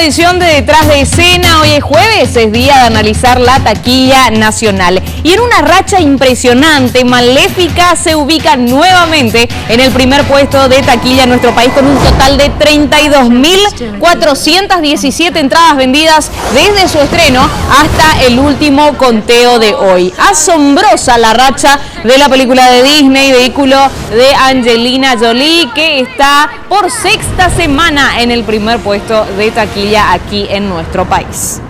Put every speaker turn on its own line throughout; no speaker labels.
edición de Detrás de Escena. Hoy es jueves, es día de analizar la taquilla nacional. Y en una racha impresionante, Maléfica se ubica nuevamente en el primer puesto de taquilla en nuestro país con un total de 32.417 entradas vendidas desde su estreno hasta el último conteo de hoy. Asombrosa la racha de la película de Disney, vehículo de Angelina Jolie, que está por sexta semana en el primer puesto de taquilla aquí en nuestro país.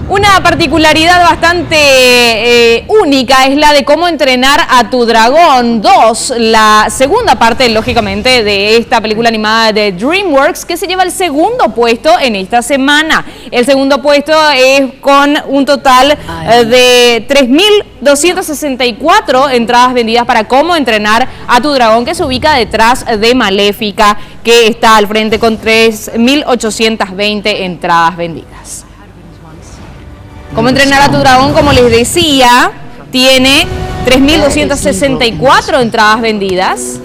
Una particularidad bastante única es la de Cómo entrenar a tu dragón 2, la segunda parte, lógicamente, de esta película animada de DreamWorks, que se lleva el segundo puesto en esta semana. El segundo puesto es con un total de 3.264 entradas vendidas para Cómo entrenar a tu dragón, que se ubica detrás de Maléfica, que está al frente con 3.820 entradas vendidas. Cómo entrenar a tu dragón, como les decía, tiene 3.264 entradas vendidas.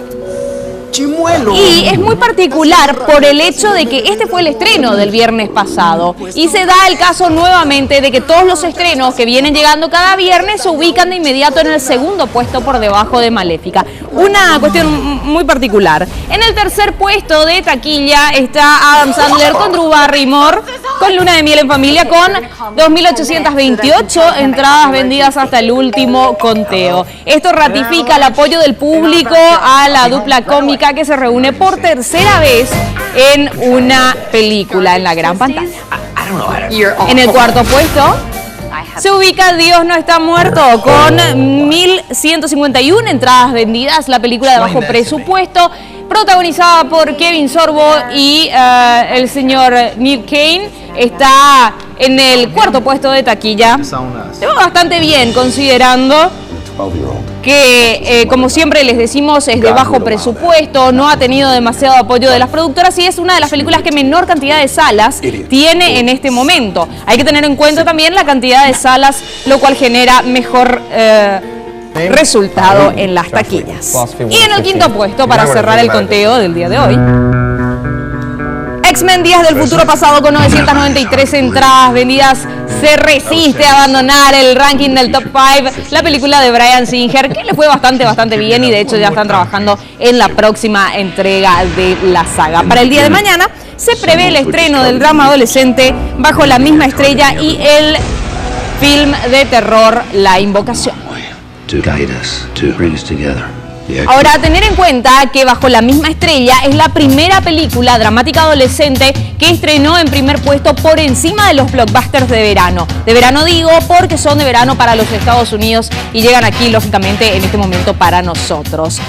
Y es muy particular por el hecho de que este fue el estreno del viernes pasado. Y se da el caso nuevamente de que todos los estrenos que vienen llegando cada viernes se ubican de inmediato en el segundo puesto por debajo de Maléfica. Una cuestión muy particular. En el tercer puesto de taquilla está Adam Sandler con Drew Barrymore, con Luna de Miel en Familia, con 2.828 entradas vendidas hasta el último conteo. Esto ratifica el apoyo del público a la dupla cómica que se reúne por tercera vez en una película en la gran pantalla. En el cuarto puesto se ubica Dios no está muerto con 1.151 entradas vendidas, la película de bajo presupuesto, protagonizada por Kevin Sorbo y el señor Nick Kane. Está en el cuarto puesto de taquilla. Se va bastante bien, considerando que, como siempre les decimos, es de bajo presupuesto, no ha tenido demasiado apoyo de las productoras y es una de las películas que menor cantidad de salas tiene en este momento. Hay que tener en cuenta también la cantidad de salas, lo cual genera mejor resultado en las taquillas. Y en el quinto puesto, para cerrar el conteo del día de hoy, X-Men Días del Futuro Pasado con 993 entradas vendidas se resiste a abandonar el ranking del top 5. La película de Bryan Singer, que le fue bastante bien y de hecho ya están trabajando en la próxima entrega de la saga. Para el día de mañana se prevé el estreno del drama adolescente Bajo la misma estrella y el film de terror La Invocación. Ahora, tener en cuenta que Bajo la misma estrella es la primera película dramática adolescente que estrenó en primer puesto por encima de los blockbusters de verano. De verano digo porque son de verano para los Estados Unidos y llegan aquí, lógicamente, en este momento para nosotros.